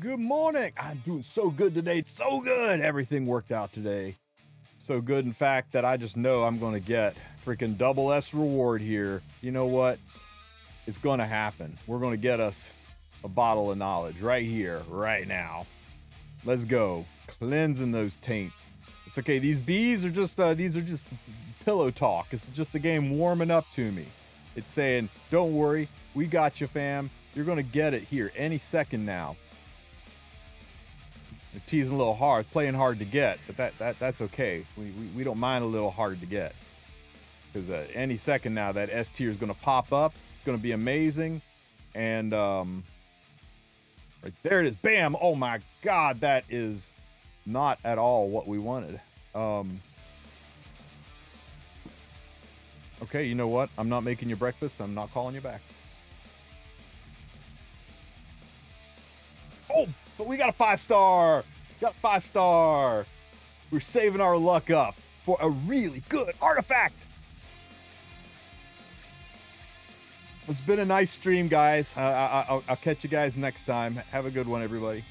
Good morning. I'm doing so good today. So good. Everything worked out today. So good, in fact, that I just know I'm going to get freaking double S reward here. You know what? It's going to happen. We're going to get us a bottle of knowledge right here, right now. Let's go. Cleansing those taints. It's okay. These bees are just pillow talk. It's just the game warming up to me. It's saying, don't worry. We got you, fam. You're going to get it here any second now. They're teasing a little hard, playing hard to get, but that's okay. We don't mind a little hard to get, because any second now that S tier is going to pop up. It's going to be amazing, and right there it is. Bam! Oh my God, that is not at all what we wanted. Okay, you know what? I'm not making you breakfast. I'm not calling you back. Oh, but we got a 5-star. Got a 5-star. We're saving our luck up for a really good artifact. It's been a nice stream, guys. I'll catch you guys next time. Have a good one, everybody.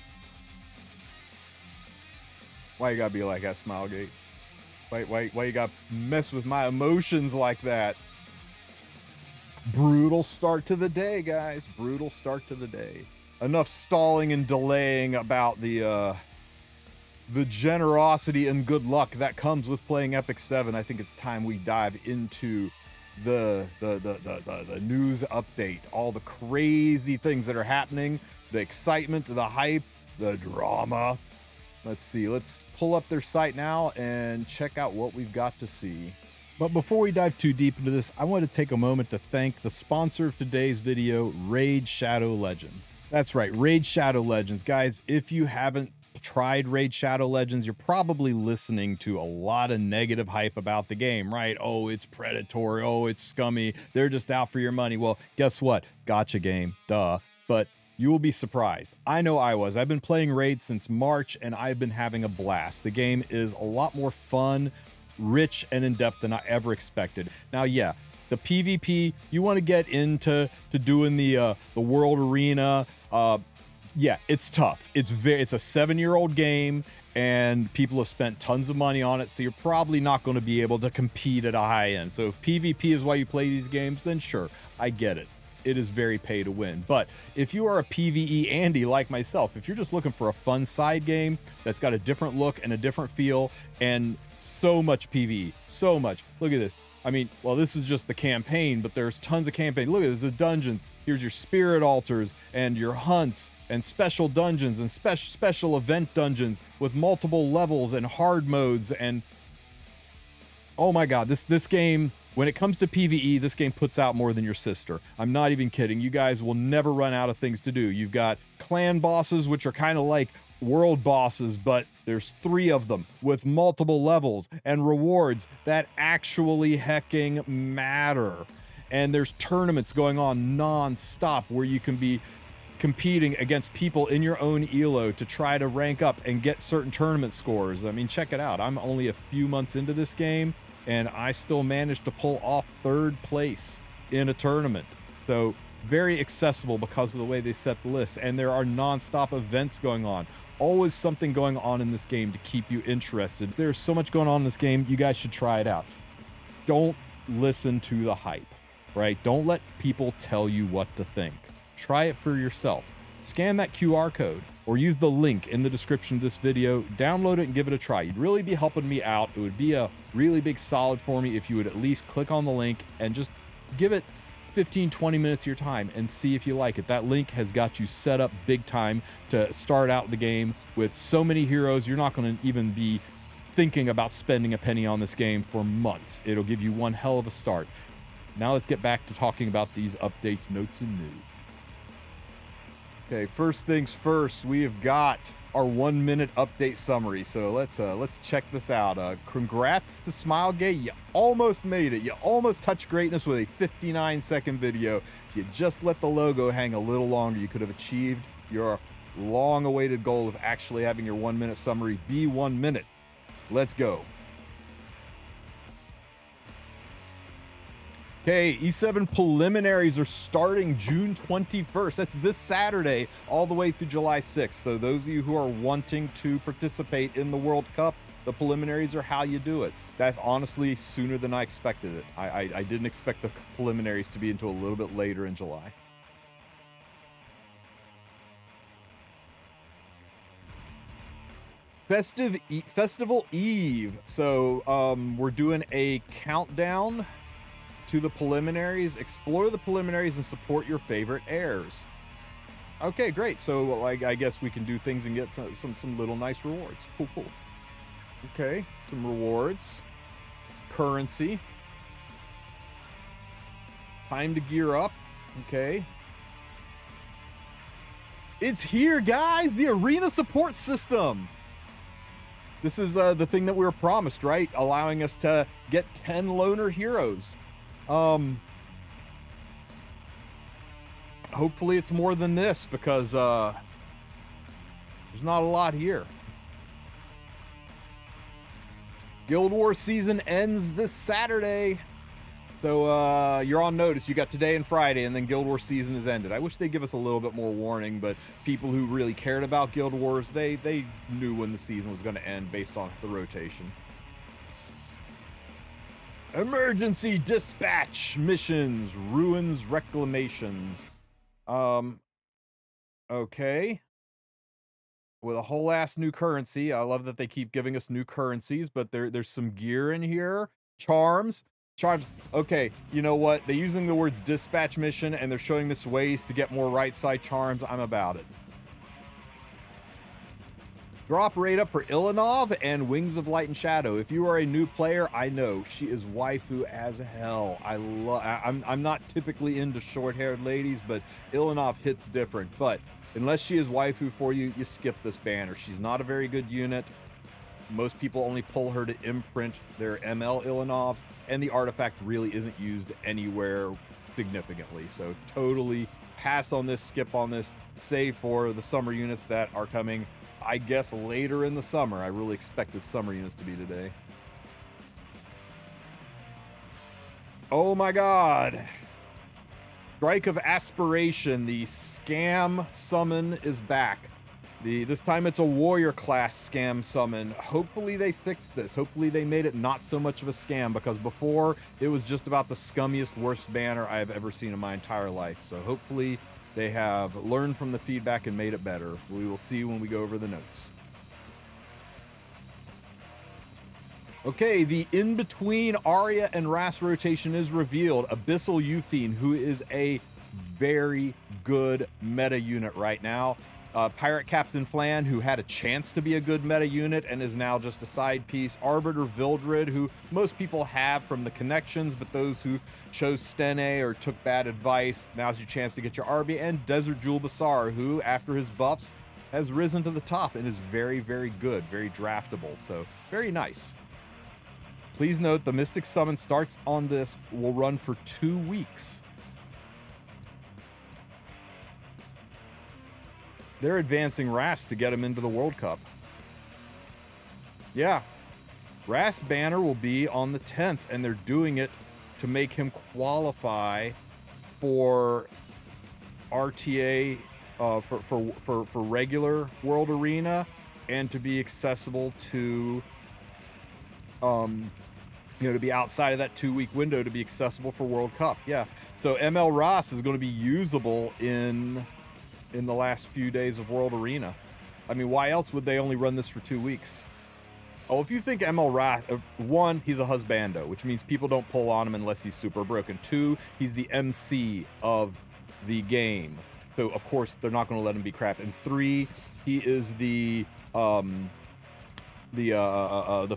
Why you gotta be like that, Smilegate? Why you gotta mess with my emotions like that? Brutal start to the day, guys. Brutal start to the day. Enough stalling and delaying about the generosity and good luck that comes with playing Epic 7. I think it's time we dive into the news update, all the crazy things that are happening, the excitement, the hype, the drama. Let's see. Let's pull up their site now and check out what we've got to see. But before we dive too deep into this, I want to take a moment to thank the sponsor of today's video, Raid Shadow Legends. That's right, Raid Shadow Legends. Guys, if you haven't tried Raid Shadow Legends, you're probably listening to a lot of negative hype about the game, right? Oh, it's predatory. Oh, it's scummy. They're just out for your money. Well, guess what? Gotcha game. Duh. But you will be surprised. I know I was. I've been playing Raid since March, and I've been having a blast. The game is a lot more fun, rich, and in-depth than I ever expected. Now, yeah, the PvP, you want to get into doing the world arena. Yeah, it's tough. It's a 7-year-old game, and people have spent tons of money on it, so you're probably not going to be able to compete at a high end. So if PvP is why you play these games, then sure, I get it. It is very pay to win. But if you are a PvE Andy like myself, if you're just looking for a fun side game that's got a different look and a different feel, and so much PvE, so much. Look at this. I mean, well, this is just the campaign, but there's tons of campaign. Look at this, the dungeons. Here's your spirit altars and your hunts and special dungeons and special event dungeons with multiple levels and hard modes. And oh my God, this game, when it comes to PvE, this game puts out more than your sister. I'm not even kidding. You guys will never run out of things to do. You've got clan bosses, which are kind of like world bosses, but there's 3 of them with multiple levels and rewards that actually hecking matter. And there's tournaments going on non-stop where you can be competing against people in your own elo to try to rank up and get certain tournament scores. I mean, check it out. I'm only a few months into this game, and I still managed to pull off 3rd place in a tournament. So very accessible because of the way they set the list. And there are non-stop events going on. Always something going on in this game to keep you interested. There's so much going on in this game, you guys should try it out. Don't listen to the hype, right? Don't let people tell you what to think. Try it for yourself. Scan that QR code or use the link in the description of this video, download it and give it a try. You'd really be helping me out. It would be a really big solid for me if you would at least click on the link and just give it 15-20 minutes of your time and see if you like it. That link has got you set up big time to start out the game with so many heroes. You're not going to even be thinking about spending a penny on this game for months. It'll give you one hell of a start. Now let's get back to talking about these updates, notes, and news. Okay, first things first, we have got our 1-minute update summary. So let's check this out. Congrats to Smilegate. You almost made it. You almost touched greatness with a 59-second video. If you just let the logo hang a little longer, you could have achieved your long-awaited goal of actually having your 1-minute summary be 1 minute. Let's go. Okay, E7 preliminaries are starting June 21st. That's this Saturday, all the way through July 6th. So those of you who are wanting to participate in the World Cup, the preliminaries are how you do it. That's honestly sooner than I expected it. I didn't expect the preliminaries to be until a little bit later in July. Festival Eve. So we're doing a countdown to the preliminaries. Explore the preliminaries and support your favorite heirs. Okay, great. So I guess we can do things and get some little nice rewards. Cool. Okay, some rewards. Currency. Time to gear up. Okay. It's here, guys! The arena support system! This is the thing that we were promised, right? Allowing us to get 10 loner heroes. Hopefully it's more than this, because there's not a lot here. Guild Wars season ends this Saturday. So you're on notice. You got today and Friday, and then Guild Wars season is ended. I wish they'd give us a little bit more warning, but people who really cared about Guild Wars, they knew when the season was going to end based on the rotation. Emergency dispatch missions, ruins, reclamations. Okay. With a whole ass new currency. I love that they keep giving us new currencies, but there's some gear in here. Charms. Okay, you know what? They're using the words dispatch mission, and they're showing us ways to get more right side charms. I'm about it. Drop rate up for Ilanov and Wings of Light and Shadow. If you are a new player, I know she is waifu as hell. I'm not typically into short-haired ladies, but Ilanov hits different. But unless she is waifu for you, you skip this banner. She's not a very good unit. Most people only pull her to imprint their ML Ilanov, and the artifact really isn't used anywhere significantly. So totally pass on this, skip on this, save for the summer units that are coming, I guess, later in the summer. I really expect the summer units to be today. Oh my god. Strike of Aspiration, the scam summon is back. This time it's a warrior class scam summon. Hopefully they fixed this. Hopefully they made it not so much of a scam, because before it was just about the scummiest, worst banner I have ever seen in my entire life. So hopefully they have learned from the feedback and made it better. We will see when we go over the notes. Okay, the in-between Arya and RAS rotation is revealed. Abyssal Euphine, who is a very good meta unit right now. Pirate Captain Flan, who had a chance to be a good meta unit and is now just a side piece. Arbiter Vildred, who most people have from the connections, but those who chose Stene or took bad advice, now's your chance to get your Arby. And Desert Jewel Basar, who, after his buffs, has risen to the top and is very, very good, very draftable. So, very nice. Please note, the Mystic Summon starts on this, will run for 2 weeks. They're advancing RAS to get him into the World Cup. Yeah. RAS banner will be on the 10th, and they're doing it to make him qualify for RTA, for regular World Arena, and to be accessible to, to be outside of that 2-week window to be accessible for World Cup. Yeah. So ML RAS is going to be usable in the last few days of World Arena. I mean, why else would they only run this for 2 weeks? Oh, if you think ML RAS, one, he's a husbando, which means people don't pull on him unless he's super broken. Two, he's the MC of the game, so of course they're not going to let him be crap. And three, he is the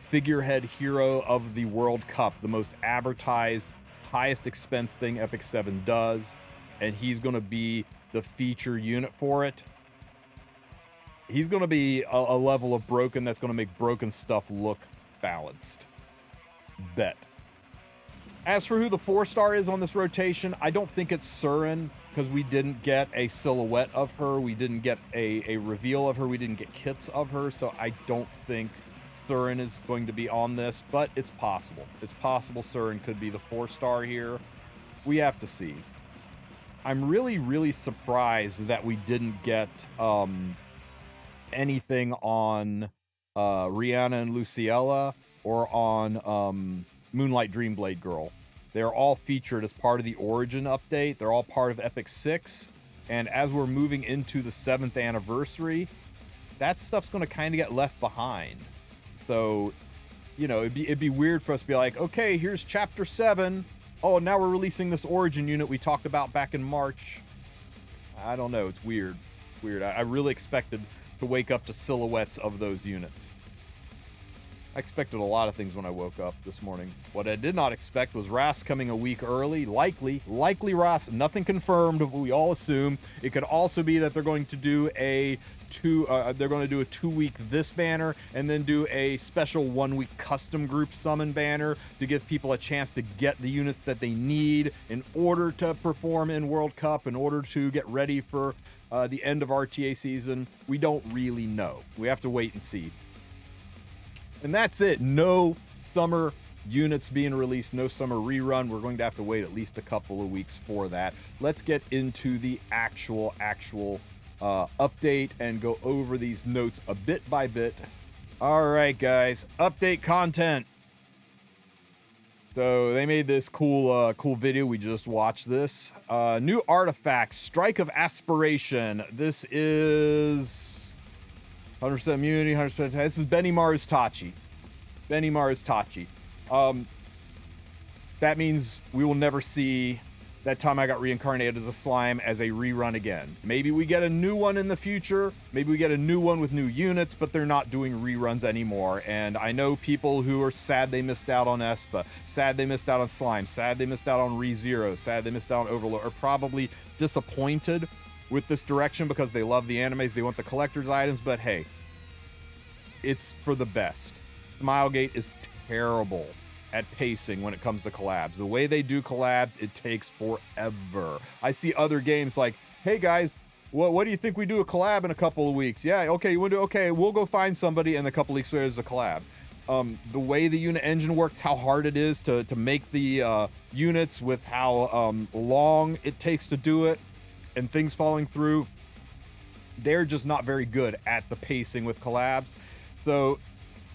figurehead hero of the World Cup, the most advertised, highest expense thing Epic 7 does, and he's going to be the feature unit for it. He's going to be a level of broken that's going to make broken stuff look balanced. Bet. As for who the 4-star is on this rotation, I don't think it's Surin, because we didn't get a silhouette of her. We didn't get a reveal of her. We didn't get kits of her, so I don't think Surin is going to be on this, but it's possible. It's possible Surin could be the 4-star here. We have to see. I'm really, really surprised that we didn't get anything on Rihanna and Luciella or on Moonlight Dreamblade Girl. They're all featured as part of the Origin update. They're all part of Epic 6. And as we're moving into the 7th anniversary, that stuff's going to kind of get left behind. So, you know, it'd be weird for us to be like, okay, here's Chapter 7. Oh, now we're releasing this Origin unit we talked about back in March. I don't know. It's weird. Weird. I really expected to wake up to silhouettes of those units. I expected a lot of things when I woke up this morning. What I did not expect was RAS coming a week early. Likely RAS. Nothing confirmed, but we all assume. It could also be that they're going to do a 2-week this banner and then do a special 1-week custom group summon banner to give people a chance to get the units that they need in order to perform in World Cup, in order to get ready for the end of RTA season. We don't really know. We have to wait and see. And that's it. No summer units being released, no summer rerun. We're going to have to wait at least a couple of weeks for that. Let's get into the actual update and go over these notes a bit by bit. All right, guys, update content. So they made this cool video. We just watched this. New artifacts, Strike of Aspiration. This is 100% immunity, 100%. This is Benny Mars Tachi. Benny Mars Tachi. That means we will never see that time I got reincarnated as a slime as a rerun again. Maybe we get a new one in the future. Maybe we get a new one with new units, but they're not doing reruns anymore. And I know people who are sad they missed out on Espa, sad they missed out on Slime, sad they missed out on ReZero, sad they missed out on Overlord, are probably disappointed with this direction because they love the animes, they want the collector's items, but hey, it's for the best. Smilegate is terrible at pacing when it comes to collabs. The way they do collabs, it takes forever. I see other games like, hey guys, what do you think we do a collab in a couple of weeks? Yeah, okay, you want to do, okay, we'll go find somebody, and a couple of weeks later there's a collab. The way the unit engine works, how hard it is to make the units, with how long it takes to do it, and things falling through, they're just not very good at the pacing with collabs. So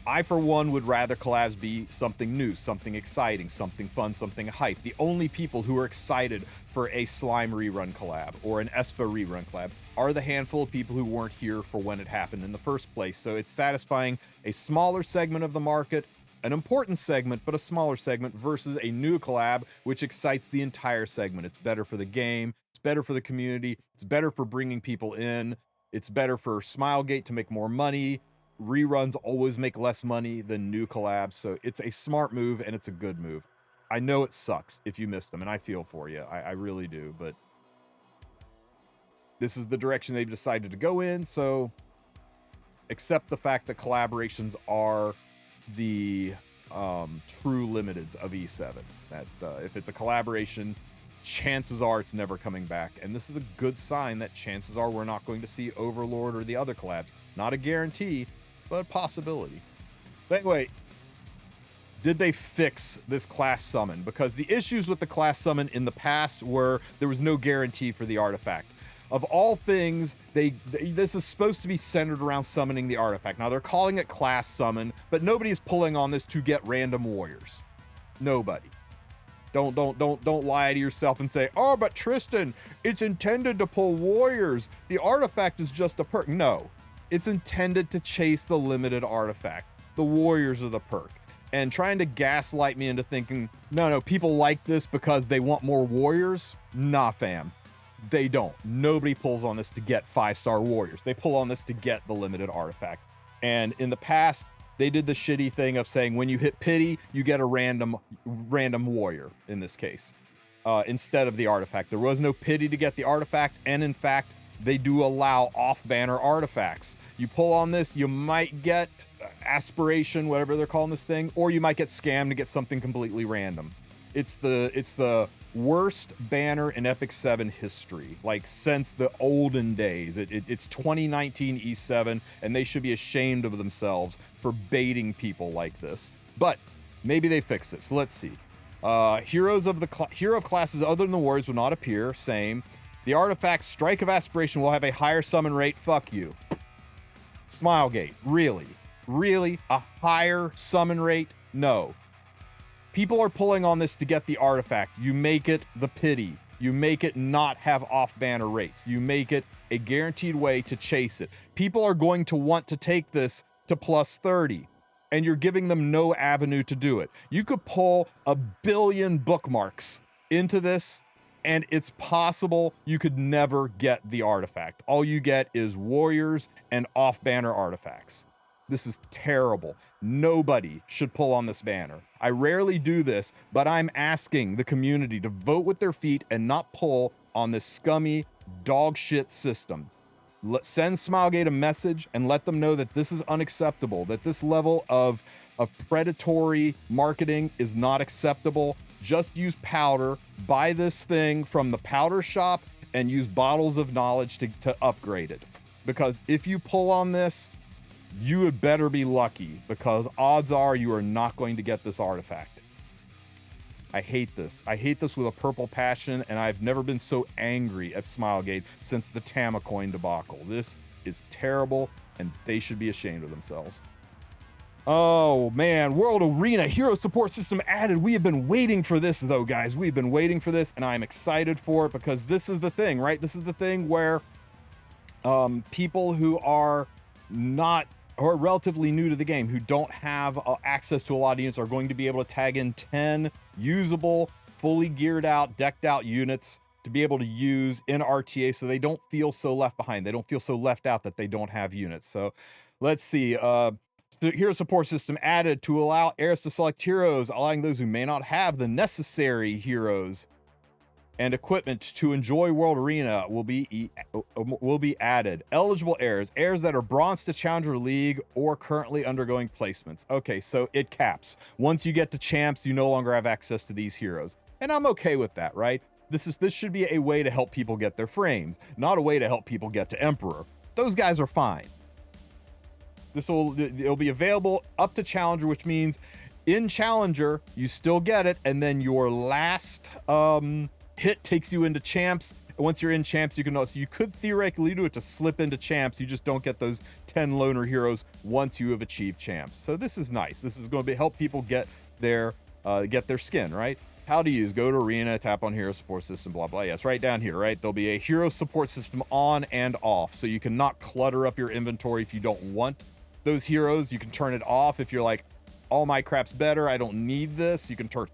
I, for one, would rather collabs be something new, something exciting, something fun, something hype. The only people who are excited for a Slime rerun collab or an Espa rerun collab are the handful of people who weren't here for when it happened in the first place. So it's satisfying a smaller segment of the market, an important segment, but a smaller segment, versus a new collab, which excites the entire segment. It's better for the game. It's better for the community. It's better for bringing people in. It's better for Smilegate to make more money. Reruns always make less money than new collabs. So it's a smart move, and it's a good move. I know it sucks if you missed them, and I feel for you. I really do, but this is the direction they've decided to go in. So accept the fact that collaborations are the true limiteds of E7. That if it's a collaboration, chances are it's never coming back. And this is a good sign that chances are we're not going to see Overlord or the other collabs. Not a guarantee, but a possibility. But anyway, did they fix this class summon? Because the issues with the class summon in the past were there was no guarantee for the artifact. Of all things, this is supposed to be centered around summoning the artifact. Now, they're calling it class summon, but nobody is pulling on this to get random warriors. Nobody. Don't lie to yourself and say, oh, but Tristen, it's intended to pull warriors. The artifact is just a perk. No, it's intended to chase the limited artifact. The warriors are the perk. And trying to gaslight me into thinking, no, people like this because they want more warriors. Nah, fam. They don't. Nobody pulls on this to get 5-star warriors. They pull on this to get the limited artifact. And in the past, they did the shitty thing of saying when you hit pity, you get a random warrior in this case, instead of the artifact. There was no pity to get the artifact, and in fact, they do allow off-banner artifacts. You pull on this, you might get aspiration, whatever they're calling this thing, or you might get scammed to get something completely random. It's the worst banner in Epic 7 history, like since the olden days. It's 2019 E7, and they should be ashamed of themselves for baiting people like this. But maybe they fixed it, so let's see. Heroes of the hero of classes other than the warriors will not appear. Same. The artifact Strike of Aspiration will have a higher summon rate. Fuck you. Smilegate. Really? Really? A higher summon rate? No. People are pulling on this to get the artifact. You make it the pity. You make it not have off-banner rates. You make it a guaranteed way to chase it. People are going to want to take this to plus 30, and you're giving them no avenue to do it. You could pull 1 billion bookmarks into this, and it's possible you could never get the artifact. All you get is warriors and off-banner artifacts. This is terrible. Nobody should pull on this banner. I rarely do this, but I'm asking the community to vote with their feet and not pull on this scummy dog shit system. Send Smilegate a message and let them know that this is unacceptable, that this level of predatory marketing is not acceptable. Just use powder, buy this thing from the powder shop, and use bottles of knowledge to upgrade it. Because if you pull on this, you had better be lucky, because odds are you are not going to get this artifact. I hate this. I hate this with a purple passion, and I've never been so angry at Smilegate since the Tamacoin debacle. This is terrible, and they should be ashamed of themselves. Oh, man. World Arena Hero Support System added. We have been waiting for this, though, guys. We've been waiting for this, and I'm excited for it, because this is the thing, right? This is the thing where people who are not, or relatively new to the game, who don't have access to a lot of units, are going to be able to tag in 10 usable, fully geared out, decked out units to be able to use in RTA, so they don't feel so left behind. They don't feel so left out that they don't have units. So let's see. The hero support system added to allow heirs to select heroes, allowing those who may not have the necessary heroes and equipment to enjoy World Arena will be added. Eligible heirs that are bronze to Challenger League or currently undergoing placements. Okay, so it caps. Once you get to champs, you no longer have access to these heroes. And I'm okay with that, right? This should be a way to help people get their frames, not a way to help people get to Emperor. Those guys are fine. It'll be available up to Challenger, which means in Challenger, you still get it, and then your last hit takes you into champs. And once you're in champs, you can also, you could theoretically do it to slip into champs. You just don't get those 10 loner heroes once you have achieved champs. So this is nice. This is going to help people get their skin, right? How to use, go to arena, tap on hero support system, blah, blah. Yeah, it's right down here, right? There'll be a hero support system on and off. So you cannot clutter up your inventory if you don't want those heroes. You can turn it off if you're like, all my crap's better, I don't need this. You can turn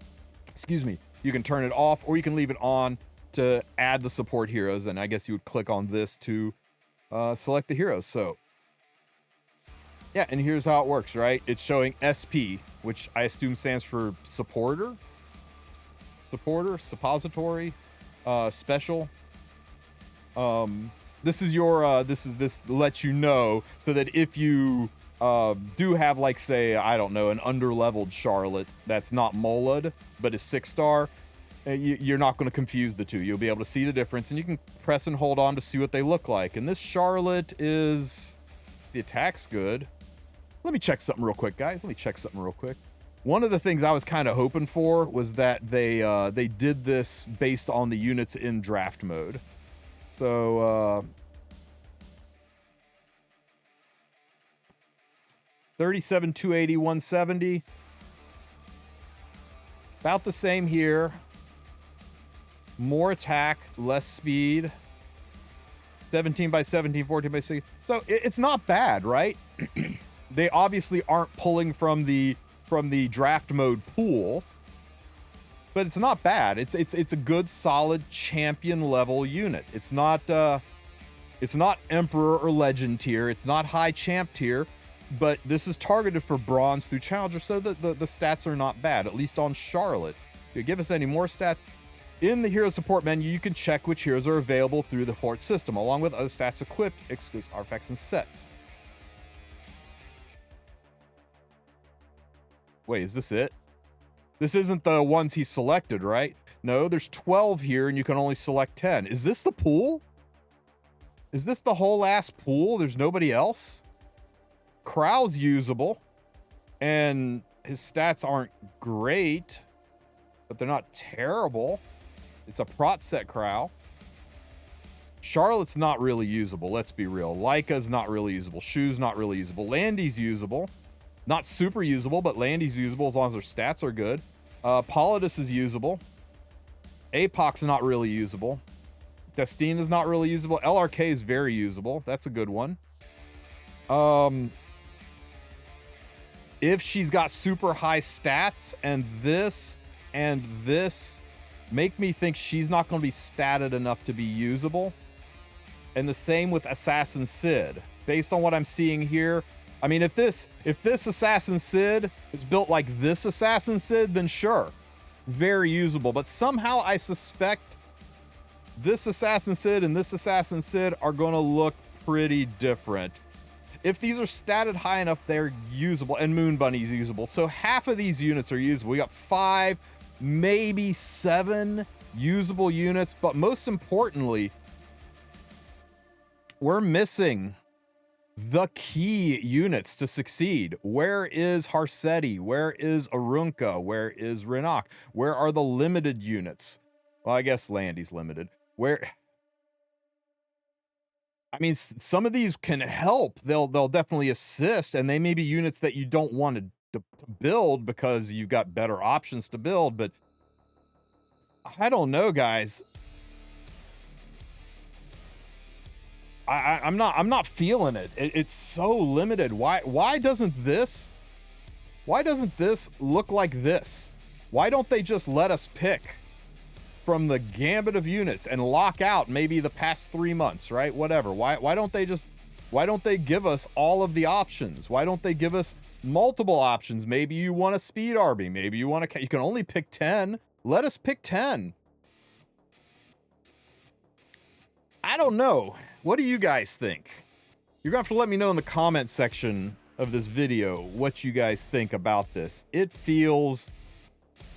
it off, or you can leave it on to add the support heroes. And I guess you would click on this to select the heroes. So yeah, and here's how it works, right? It's showing SP, which I assume stands for supporter, suppository, special. This is your this lets you know, so that if you do have, like, say, I don't know, an underleveled Charlotte that's not Molad but is 6-star, you're not going to confuse the two. You'll be able to see the difference, and you can press and hold on to see what they look like. And this Charlotte is, the attack's good. Let me check something real quick, guys. One of the things I was kind of hoping for was that they did this based on the units in draft mode. So 37, 280, 170. About the same here. More attack, less speed. 17 by 17, 14 by 16. So it's not bad, right? They obviously aren't pulling from the draft mode pool, but it's not bad. It's a good, solid champion level unit. It's not Emperor or Legend tier. It's not high champ tier, but this is targeted for bronze through Challenger, so the stats are not bad, at least on Charlotte. If you give us any more stats, in the hero support menu, you can check which heroes are available through the port system, along with other stats equipped, exclusive artifacts, and sets. Wait, is this it? This isn't the ones he selected, right? No, there's 12 here, and you can only select 10. Is this the pool? Is this the whole ass pool? There's nobody else? Krau's usable, and his stats aren't great. but they're not terrible. It's a prot set crow. Charlotte's not really usable, let's be real. Leica's not really usable. Shu's not really usable. Landy's usable. Not super usable, but Landy's usable as long as their stats are good. Polydus is usable. Apoc's not really usable. Destina's not really usable. LRK is very usable. That's a good one. If she's got super high stats and this make me think she's not going to be statted enough to be usable. And the same with Assassin Sid. Based on what I'm seeing here, I mean, if this Assassin Sid is built like this Assassin Sid, then sure, very usable. But somehow I suspect this Assassin Sid and this Assassin Sid are going to look pretty different. If these are statted high enough, they're usable, and Moon Bunny's usable. So half of these units are usable. We got 5, maybe 7 usable units, but most importantly, we're missing the key units to succeed. Where is Harsetti? Where is Arunca? Where is Renak? Where are the limited units? Well, I guess Landy's limited. Where? I mean, some of these can help. They'll definitely assist, and they may be units that you don't want to build because you've got better options to build. But I don't know, guys. I'm not feeling it. It's so limited. Why doesn't this look like this? Why don't they just let us pick from the gambit of units and lock out maybe the past 3 months, right? Whatever. Why don't they give us all of the options? Why don't they give us multiple options? Maybe you want a speed army. Maybe you want you can only pick 10. Let us pick 10. I don't know. What do you guys think? You're going to have to let me know in the comment section of this video what you guys think about this. It feels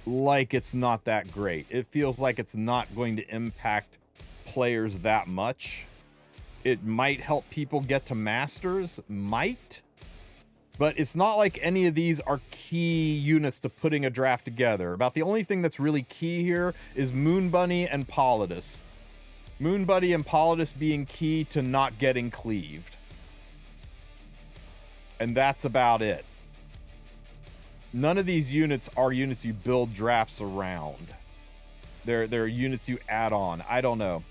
like it's not that great. It feels like it's not going to impact players that much. It might help people get to Masters, might. But it's not like any of these are key units to putting a draft together. About the only thing that's really key here is Moon Bunny and Polydus. Moon Bunny and Polydus being key to not getting cleaved. And that's about it. None of these units are units you build drafts around. They're units you add on. I don't know.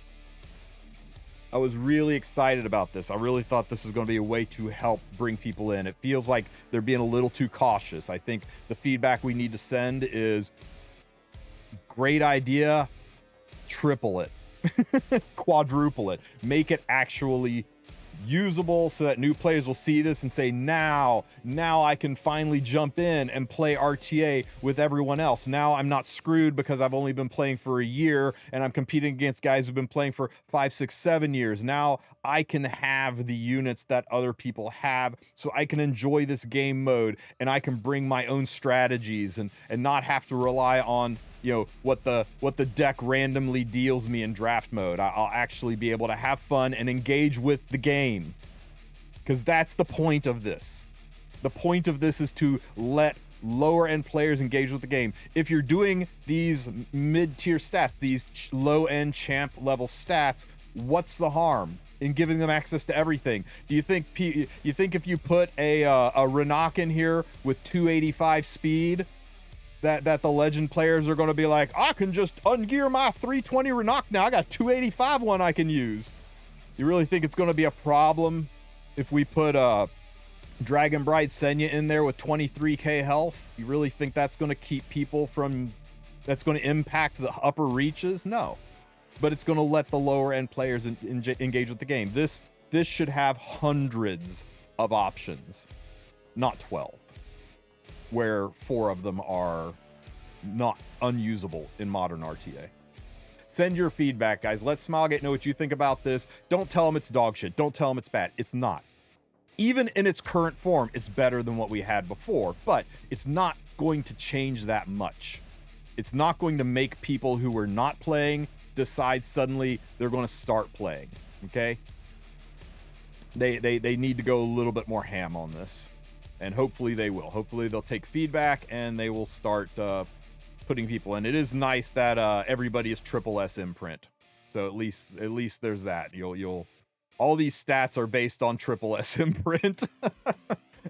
I was really excited about this. I really thought this was going to be a way to help bring people in. It feels like they're being a little too cautious. I think the feedback we need to send is great idea, triple it. Quadruple it, make it actually usable so that new players will see this and say, now I can finally jump in and play RTA with everyone else. Now I'm not screwed because I've only been playing for a year and I'm competing against guys who've been playing for 5, 6, 7 years. Now I can have the units that other people have, so I can enjoy this game mode and I can bring my own strategies and not have to rely on, you know, what the deck randomly deals me in draft mode. I'll actually be able to have fun and engage with the game, because that's the point of this. The point of this is to let lower end players engage with the game. If you're doing these mid-tier stats, these low end champ level stats, what's the harm in giving them access to everything? Do you think if you put a Renak in here with 285 speed, that the legend players are going to be like, I can just ungear my 320 Renak now. I got a 285 one I can use. You really think it's going to be a problem if we put Dragon Bright Senya in there with 23k health? You really think that's going to keep people from, that's going to impact the upper reaches? No. But it's going to let the lower end players engage with the game. This should have hundreds of options, not 12. Where 4 of them are not unusable in modern RTA. Send your feedback, guys. Let Smilegate know what you think about this. Don't tell them it's dog shit. Don't tell them it's bad. It's not. Even in its current form, it's better than what we had before, but it's not going to change that much. It's not going to make people who were not playing decide suddenly they're going to start playing, okay? They need to go a little bit more ham on this. And hopefully they will. Hopefully they'll take feedback and they will start putting people in. It is nice that everybody is triple S imprint. So at least there's that. You'll all these stats are based on triple S imprint.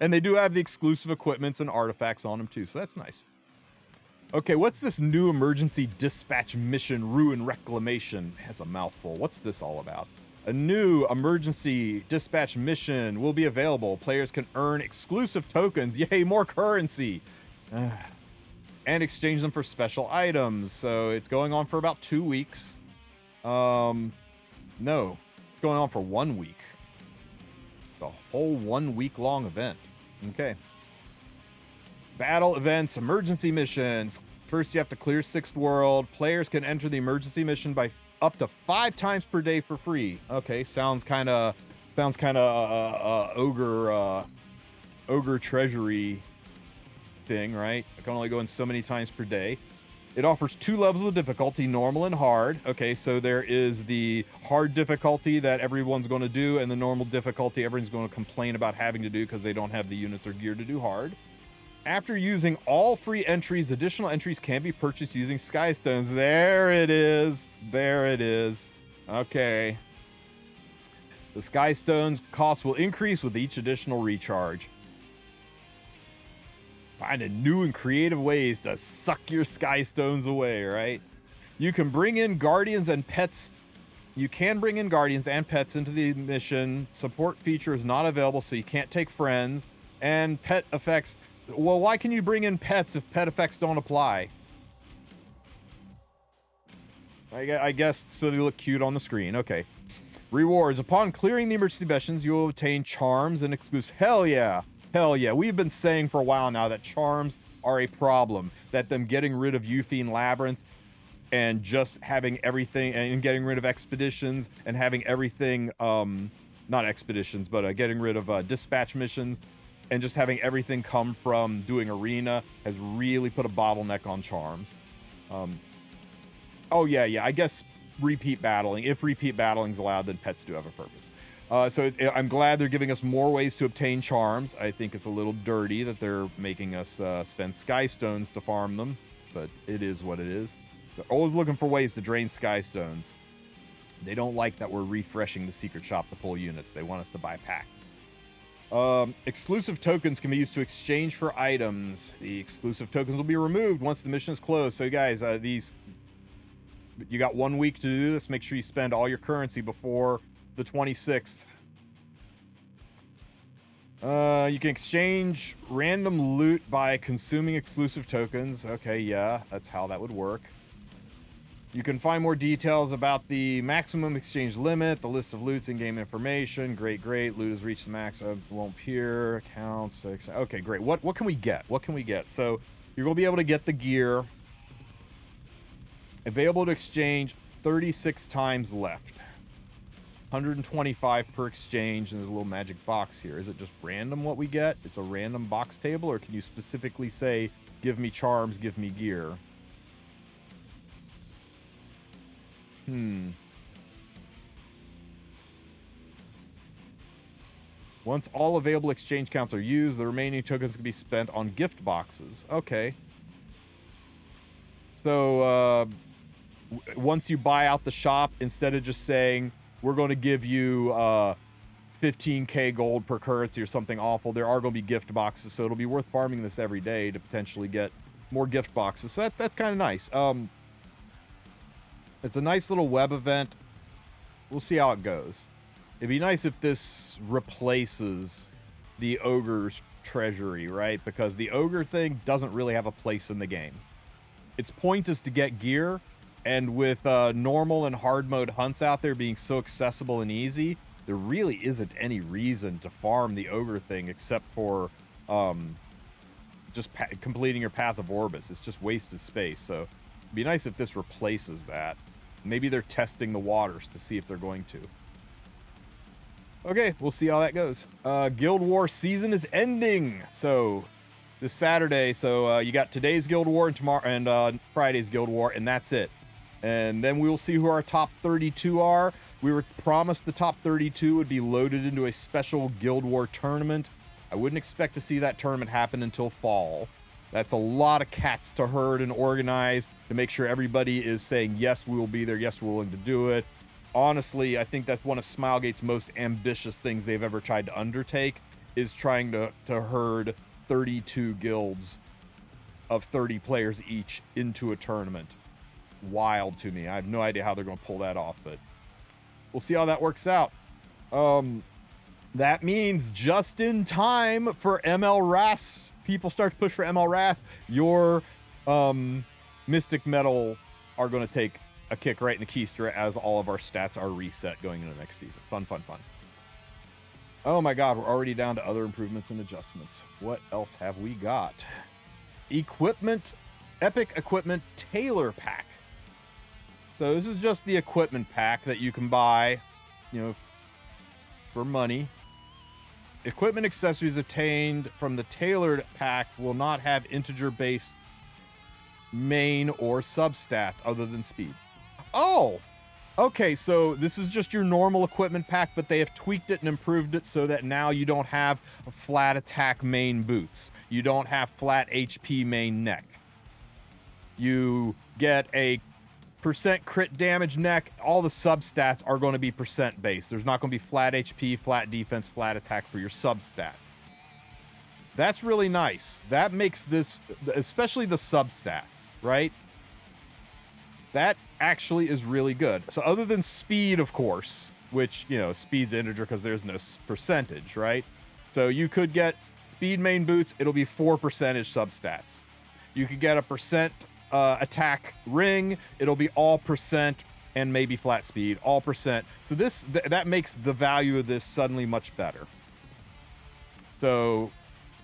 And they do have the exclusive equipments and artifacts on them too, so that's nice. Okay, what's this new emergency dispatch mission, Ruin Reclamation? That's a mouthful. What's this all about? A new emergency dispatch mission will be available. Players can earn exclusive tokens, yay, more currency, and exchange them for special items. So it's going on for about 2 weeks. No, it's going on for 1 week. The whole 1 week long event. Okay. Battle events, emergency missions. First, you have to clear 6th world. Players can enter the emergency mission by up to 5 times per day for free. Okay, sounds kind of ogre treasury thing, right? I can only go in so many times per day. It offers 2 levels of difficulty, normal and hard. Okay, so there is the hard difficulty that everyone's going to do, and the normal difficulty everyone's going to complain about having to do because they don't have the units or gear to do hard. After using all free entries, additional entries can be purchased using Sky Stones. There it is. There it is. Okay. The Sky Stones cost will increase with each additional recharge. Finding new and creative ways to suck your Sky Stones away, right? You can bring in guardians and pets. You can bring in guardians and pets into the mission. Support feature is not available, so you can't take friends. And pet effects. Well, why can you bring in pets if pet effects don't apply? I guess so they look cute on the screen. Okay. Rewards. Upon clearing the emergency missions, you will obtain charms and exclusive. Hell yeah. Hell yeah. We've been saying for a while now that charms are a problem. That them getting rid of Euphine Labyrinth and just having everything, and getting rid of expeditions and having everything, not expeditions, but getting rid of dispatch missions and just having everything come from doing arena has really put a bottleneck on charms. Oh yeah, I guess repeat battling. If repeat battling is allowed, then pets do have a purpose. So I'm glad they're giving us more ways to obtain charms. I think it's a little dirty that they're making us spend Sky Stones to farm them, but it is what it is. They're always looking for ways to drain Sky Stones. They don't like that we're refreshing the secret shop to pull units. They want us to buy packs. Exclusive tokens can be used to exchange for items. The exclusive tokens will be removed once the mission is closed. So guys, you got 1 week to do this. Make sure you spend all your currency before the 26th. You can exchange random loot by consuming exclusive tokens. Okay, yeah, that's how that would work. You can find more details about the maximum exchange limit, the list of loots, in-game information. Great. Loot has reached the max. Won't appear. Accounts. Okay, great. What can we get? What can we get? So you're going to be able to get the gear. Available to exchange 36 times left. 125 per exchange, and there's a little magic box here. Is it just random what we get? It's a random box table, or can you specifically say, give me charms, give me gear? Once all available exchange counts are used, the remaining tokens can be spent on gift boxes. Okay. So, once you buy out the shop, instead of just saying, we're going to give you 15k gold per currency or something awful, there are going to be gift boxes, so it'll be worth farming this every day to potentially get more gift boxes. So that's kind of nice. It's a nice little web event. We'll see how it goes. It'd be nice if this replaces the Ogre's treasury, right? Because the Ogre thing doesn't really have a place in the game. Its point is to get gear, and with normal and hard mode hunts out there being so accessible and easy, there really isn't any reason to farm the Ogre thing except for just completing your Path of Orbis. It's just wasted space. So it'd be nice if this replaces that. Maybe they're testing the waters to see if they're going to. Okay, we'll see how that goes. Guild War season is ending. So this Saturday, so you got today's Guild War and tomorrow and Friday's Guild War, and that's it. And then we will see who our top 32 are. We were promised the top 32 would be loaded into a special Guild War tournament. I wouldn't expect to see that tournament happen until fall. That's a lot of cats to herd and organize to make sure everybody is saying, yes, we will be there. Yes, we're willing to do it. Honestly, I think that's one of Smilegate's most ambitious things they've ever tried to undertake, is trying to herd 32 guilds of 30 players each into a tournament. Wild to me. I have no idea how they're going to pull that off, but we'll see how that works out. That means just in time for ML-RAS. People start to push for ML-RAS. Your Mystic Metal are going to take a kick right in the keister as all of our stats are reset going into next season. Fun, fun, fun. Oh my god, we're already down to other improvements and adjustments. What else have we got? Equipment, Epic Equipment Tailor Pack. So this is just the equipment pack that you can buy, you know, for money. Equipment accessories obtained from the tailored pack will not have integer-based main or substats other than speed. Oh, okay, so this is just your normal equipment pack, but they have tweaked it and improved it so that now you don't have flat attack main boots. You don't have flat HP main neck. You get a percent crit damage neck. All the substats are going to be percent based. There's not going to be flat HP, flat defense, flat attack for your substats. That's really nice. That makes this, especially the substats, right? That actually is really good. So other than speed, of course, which, you know, speed's integer because there's no percentage, right? So you could get speed main boots. It'll be 4% substats. You could get a percent attack ring. It'll be all percent and maybe flat speed, all percent. So this that makes the value of this suddenly much better. So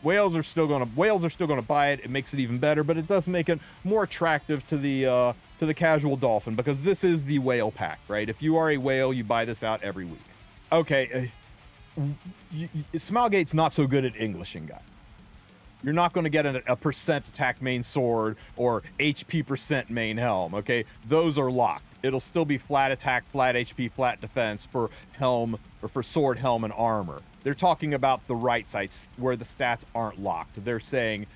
whales are still gonna buy it. It makes it even better, but it does make it more attractive to the casual dolphin, because this is the whale pack, right? If you are a whale, you buy this out every week. Okay, Smilegate's not so good at Englishing, guys. You're not going to get a percent attack main sword or HP percent main helm, okay? Those are locked. It'll still be flat attack, flat HP, flat defense for helm, or for sword, helm, and armor. They're talking about the right sides where the stats aren't locked. They're saying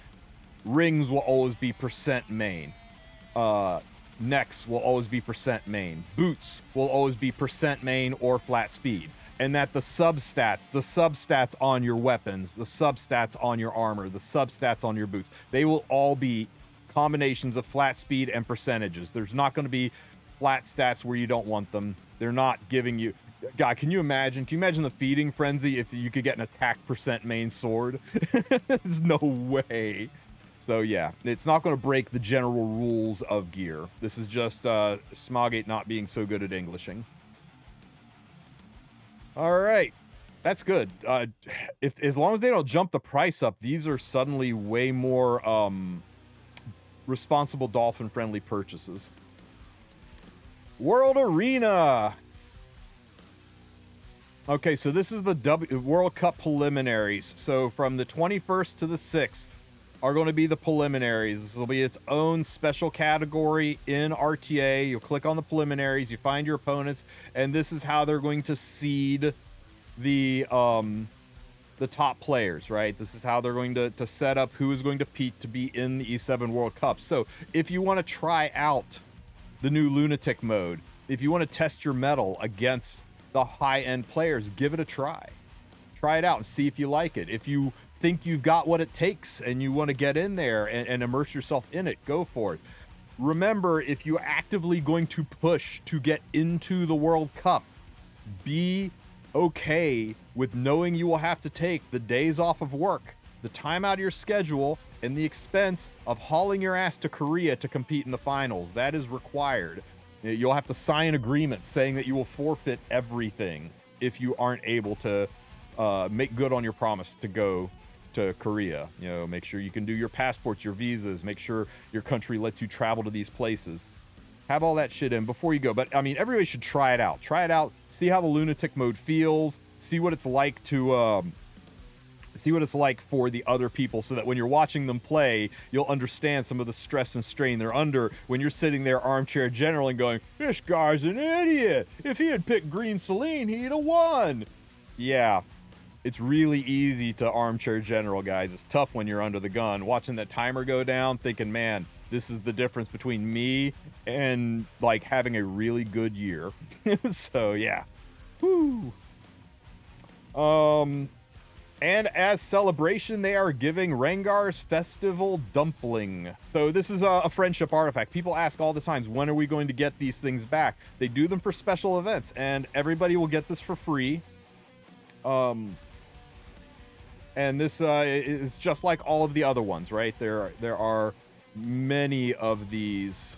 rings will always be percent main. Necks will always be percent main. Boots will always be percent main or flat speed. And that the substats on your weapons, the substats on your armor, the substats on your boots, they will all be combinations of flat speed and percentages. There's not going to be flat stats where you don't want them. They're not giving you... God, can you imagine the feeding frenzy if you could get an attack percent main sword? There's no way. So yeah, it's not going to break the general rules of gear. This is just Smilegate not being so good at Englishing. All right, that's good. As long as they don't jump the price up, these are suddenly way more responsible dolphin-friendly purchases. World Arena. Okay, so this is the World Cup preliminaries. So from the 21st to the 6th are going to be the preliminaries. This will be its own special category in RTA. You'll click on the preliminaries, you find your opponents, and this is how they're going to seed the top players, right? This is how they're going to set up who is going to compete to be in the E7 World Cup. So if you want to try out the new Lunatic mode, if you want to test your mettle against the high-end players, give it a try. Try it out and see if you like it. If you think you've got what it takes and you want to get in there and immerse yourself in it, go for it. Remember, if you're actively going to push to get into the World Cup, be okay with knowing you will have to take the days off of work, the time out of your schedule, and the expense of hauling your ass to Korea to compete in the finals. That is required. You'll have to sign agreements saying that you will forfeit everything if you aren't able to make good on your promise to go to Korea. You know, make sure you can do your passports, your visas, make sure your country lets you travel to these places. Have all that shit in before you go. But I mean, everybody should try it out. Try it out. See how the Lunatic mode feels. See what it's like to see what it's like for the other people, so that when you're watching them play, you'll understand some of the stress and strain they're under when you're sitting there armchair general and going, this guy's an idiot. If he had picked Green Celine, he'd have won. Yeah, It's really easy to armchair general, guys. It's tough when you're under the gun. Watching that timer go down, thinking, man, this is the difference between me and like having a really good year. So yeah. Woo. And as celebration, they are giving Rengar's Festival Dumpling. So this is a friendship artifact. People ask all the times, when are we going to get these things back? They do them for special events, and everybody will get this for free. And this is just like all of the other ones, right? There are many of these.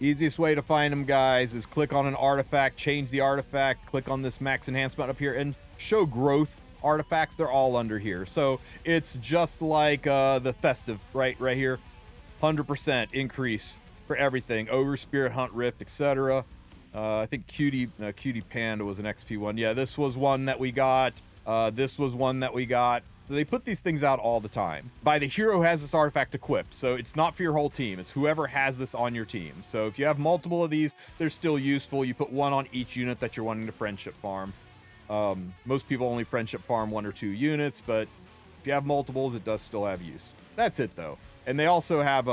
Easiest way to find them, guys, is click on an artifact, change the artifact, click on this max enhancement up here, and show growth artifacts. They're all under here. So it's just like the festive, right here. 100% increase for everything. Ogre, Spirit, Hunt, Rift, etc. I think Cutie Panda was an XP one. Yeah, this was one that we got. This was one that we got. So they put these things out all the time. By the hero who has this artifact equipped. So it's not for your whole team. It's whoever has this on your team. So if you have multiple of these, they're still useful. You put one on each unit that you're wanting to friendship farm. Most people only friendship farm 1 or 2 units, but if you have multiples, it does still have use. That's it though. And they also have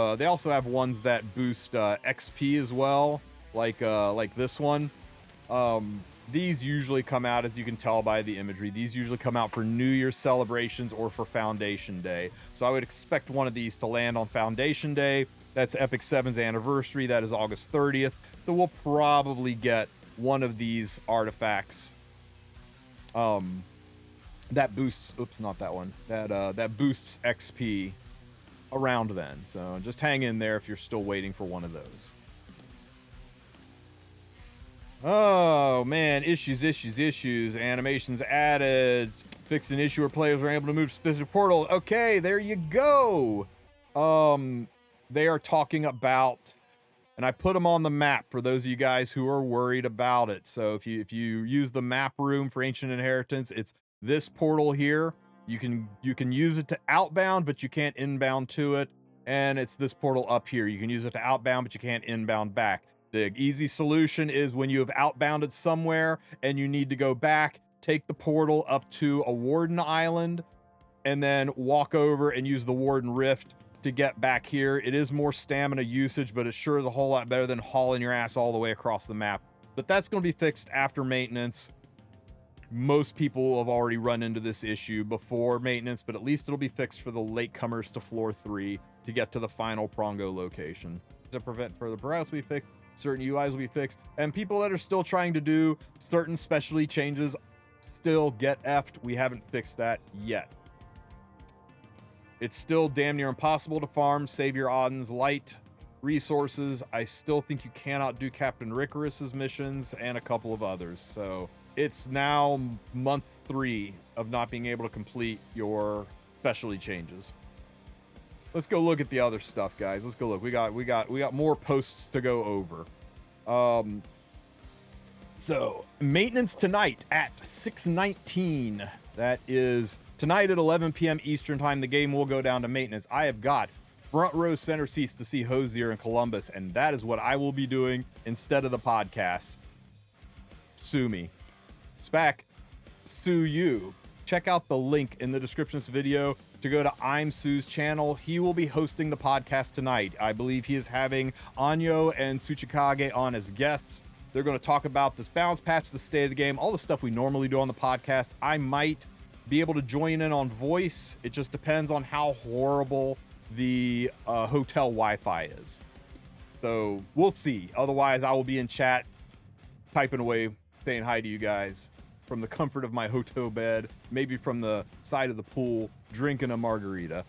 ones that boost XP as well, like this one. These usually come out, as you can tell by the imagery, these usually come out for New Year's celebrations or for Foundation Day. So I would expect one of these to land on Foundation Day. That's Epic 7's anniversary. That is August 30th. So we'll probably get one of these artifacts that boosts, oops, not that one, that boosts XP around then. So just hang in there if you're still waiting for one of those. Oh man, issues. Animations added. Fixed an issue where players were able to move to specific portal. Okay, there you go. They are talking about, and I put them on the map for those of you guys who are worried about it. So if you use the map room for Ancient Inheritance, it's this portal here. You can use it to outbound, but you can't inbound to it. And it's this portal up here. You can use it to outbound, but you can't inbound back. The easy solution is when you have outbounded somewhere and you need to go back, take the portal up to a Warden Island and then walk over and use the Warden Rift to get back here. It is more stamina usage, but it sure is a whole lot better than hauling your ass all the way across the map. But that's going to be fixed after maintenance. Most people have already run into this issue before maintenance, but at least it'll be fixed for the latecomers to floor 3 to get to the final Prongo location. To prevent further browse, we fixed. Certain UIs will be fixed, and people that are still trying to do certain specialty changes still get effed. We haven't fixed that yet. It's still damn near impossible to farm Savior Auden's light resources. I still think you cannot do Captain Ricorus's missions and a couple of others. So it's now month 3 of not being able to complete your specialty changes. Let's go look at the other stuff, guys. Let's go look. We got more posts to go over. So maintenance tonight at 6:19. That is tonight at 11 p.m. Eastern time. The game will go down to maintenance. I have got front row center seats to see Hosier in Columbus, and that is what I will be doing instead of the podcast. Sue me. Spac, sue you. Check out the link in the description of this video to go to I'm Sue's channel. He will be hosting the podcast tonight. I believe he is having Anyo and Tsuchikage on as guests. They're going to talk about this balance patch, the state of the game, all the stuff we normally do on the podcast. I might be able to join in on voice. It just depends on how horrible the hotel Wi-Fi is. So we'll see. Otherwise, I will be in chat, typing away, saying hi to you guys from the comfort of my hotel bed, maybe from the side of the pool, drinking a margarita.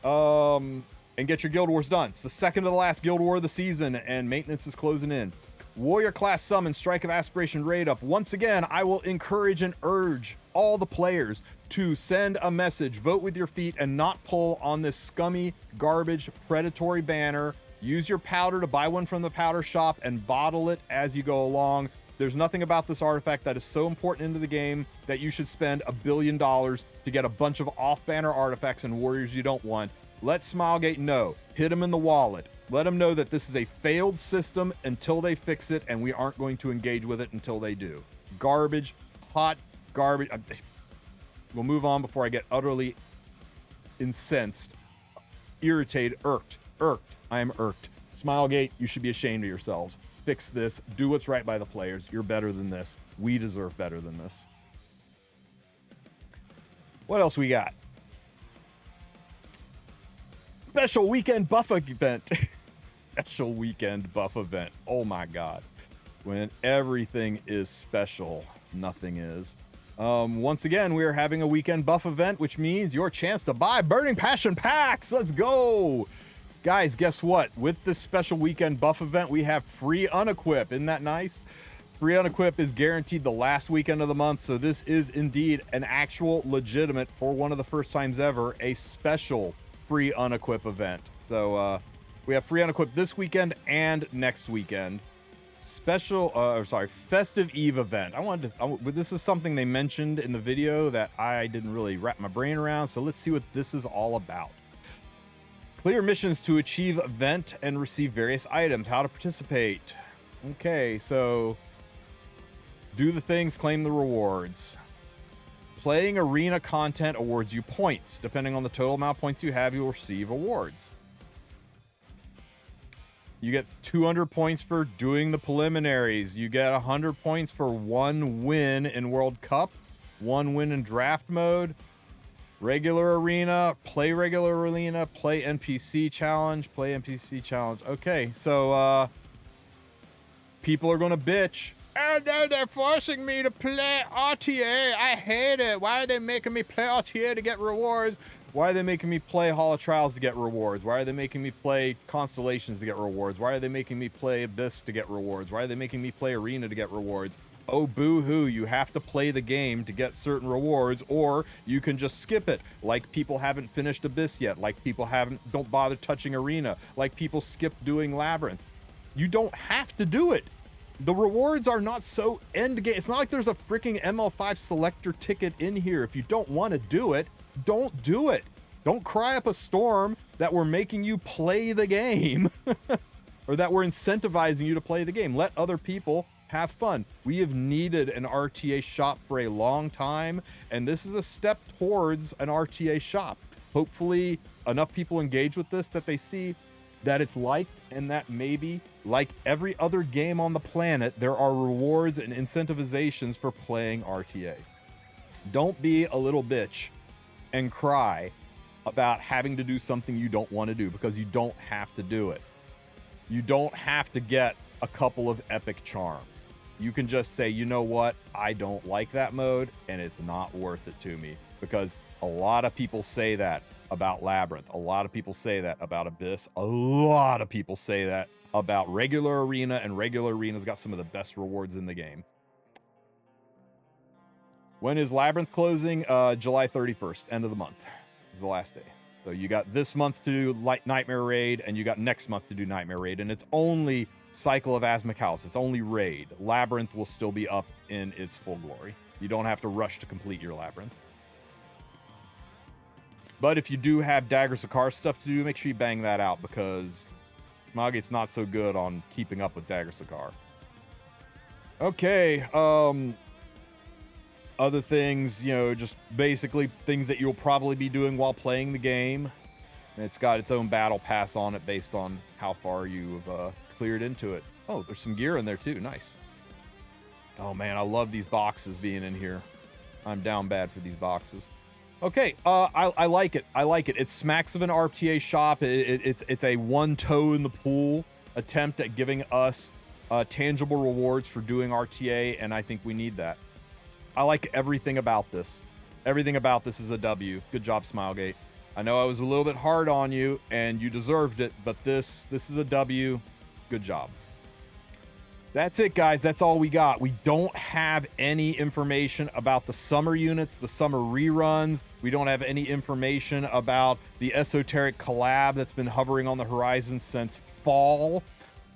And get your Guild Wars done. It's the second to the last Guild War of the season, and maintenance is closing in. Warrior class summon, Strike of Aspiration raid up. Once again, I will encourage and urge all the players to send a message, vote with your feet, and not pull on this scummy, garbage, predatory banner. Use your powder to buy one from the powder shop and bottle it as you go along. There's nothing about this artifact that is so important into the game that you should spend $1 billion to get a bunch of off-banner artifacts and warriors you don't want. Let Smilegate know. Hit them in the wallet. Let them know that this is a failed system until they fix it, and we aren't going to engage with it until they do. Garbage, hot, garbage. We'll move on before I get utterly incensed, irritated, irked. I am irked. Smilegate, you should be ashamed of yourselves. Fix this. Do what's right by the players. You're better than this. We deserve better than this. What else we got? Special weekend buff event. Special weekend buff event. Oh my God. When everything is special, nothing is. Once again, we are having a weekend buff event, which means your chance to buy Burning Passion packs. Let's go. Guys, guess what? With this special weekend buff event, we have free unequip. Isn't that nice? Free unequip is guaranteed the last weekend of the month. So this is indeed an actual legitimate, for one of the first times ever, a special free unequip event. So we have free unequip this weekend and next weekend. Special, festive eve event. This is something they mentioned in the video that I didn't really wrap my brain around. So let's see what this is all about. Clear missions to achieve event and receive various items. How to participate. Okay, so do the things, claim the rewards. Playing arena content awards you points. Depending on the total amount of points you have, you'll receive awards. You get 200 points for doing the preliminaries. You get 100 points for 1 win in World Cup, 1 win in draft mode. Regular arena, play regular arena, play NPC challenge, play NPC challenge. Okay, so people are gonna bitch. Oh no, they're forcing me to play RTA. I hate it. Why are they making me play RTA to get rewards? Why are they making me play Hall of Trials to get rewards? Why are they making me play Constellations to get rewards? Why are they making me play Abyss to get rewards? Why are they making me play Arena to get rewards? Oh, boo-hoo, you have to play the game to get certain rewards, or you can just skip it, like people haven't finished Abyss yet, like people don't bother touching Arena, like people skip doing Labyrinth. You don't have to do it. The rewards are not so end game. It's not like there's a freaking ML5 selector ticket in here. If you don't want to do it, don't do it. Don't cry up a storm that we're making you play the game or that we're incentivizing you to play the game. Let other people have fun. We have needed an RTA shop for a long time, and this is a step towards an RTA shop. Hopefully enough people engage with this that they see that it's liked, and that maybe, like every other game on the planet, there are rewards and incentivizations for playing RTA. Don't be a little bitch and cry about having to do something you don't want to do, because you don't have to do it. You don't have to get a couple of epic charms. You can just say, you know what, I don't like that mode and it's not worth it to me, because a lot of people say that about Labyrinth. A lot of people say that about Abyss. A lot of people say that about regular arena, and regular arena's got some of the best rewards in the game. When is Labyrinth closing? July 31st, end of the month is the last day. So you got this month to do Nightmare Raid, and you got next month to do Nightmare Raid, and it's only Cycle of Azmakaliz. It's only Raid. Labyrinth will still be up in its full glory. You don't have to rush to complete your Labyrinth. But if you do have Dagger Sakar stuff to do, make sure you bang that out, because Smilegate's not so good on keeping up with Dagger Sakar. Okay, other things, you know, just basically things that you'll probably be doing while playing the game. It's got its own battle pass on it based on how far you've cleared into it. Oh, there's some gear in there too. Nice. Oh man, I love these boxes being in here. I'm down bad for these boxes. Okay, I like it. I like it. It smacks of an RTA shop. It's a one toe in the pool attempt at giving us tangible rewards for doing RTA, and I think we need that. I like everything about this. Everything about this is a W. Good job, Smilegate. I know I was a little bit hard on you, and you deserved it, but this is a W. Good job. That's it, guys. That's all we got. We don't have any information about the summer units, the summer reruns. We don't have any information about the esoteric collab that's been hovering on the horizon since fall.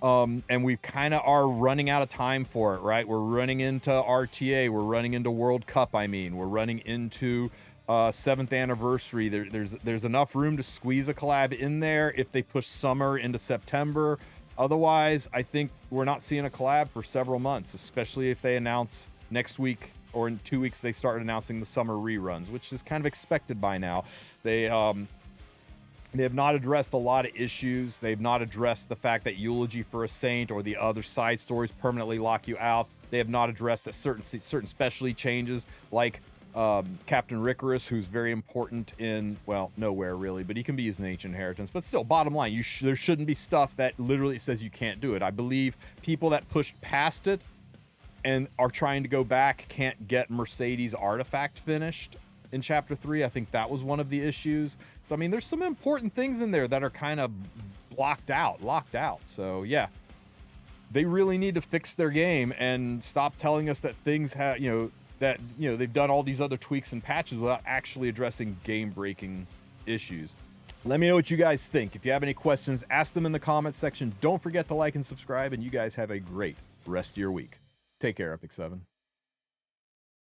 And we kind of are running out of time for it, right? We're running into RTA. We're running into World Cup, I mean. We're running into 7th anniversary. There's enough room to squeeze a collab in there if they push summer into September. Otherwise, I think we're not seeing a collab for several months, especially if they announce next week or in 2 weeks they start announcing the summer reruns, which is kind of expected by now. They have not addressed a lot of issues. They've not addressed the fact that Eulogy for a Saint or the other side stories permanently lock you out. They have not addressed that certain specialty changes, like Captain Ricorus, who's very important in, well, nowhere really, but he can be used in Ancient Inheritance. But still, bottom line, there shouldn't be stuff that literally says you can't do it. I believe people that pushed past it and are trying to go back can't get Mercedes artifact finished in chapter 3. I think that was one of the issues. So I mean, there's some important things in there that are kind of locked out. So yeah, they really need to fix their game and stop telling us that things have, they've done all these other tweaks and patches without actually addressing game-breaking issues. Let me know what you guys think. If you have any questions, ask them in the comments section. Don't forget to like and subscribe, and you guys have a great rest of your week. Take care, Epic 7.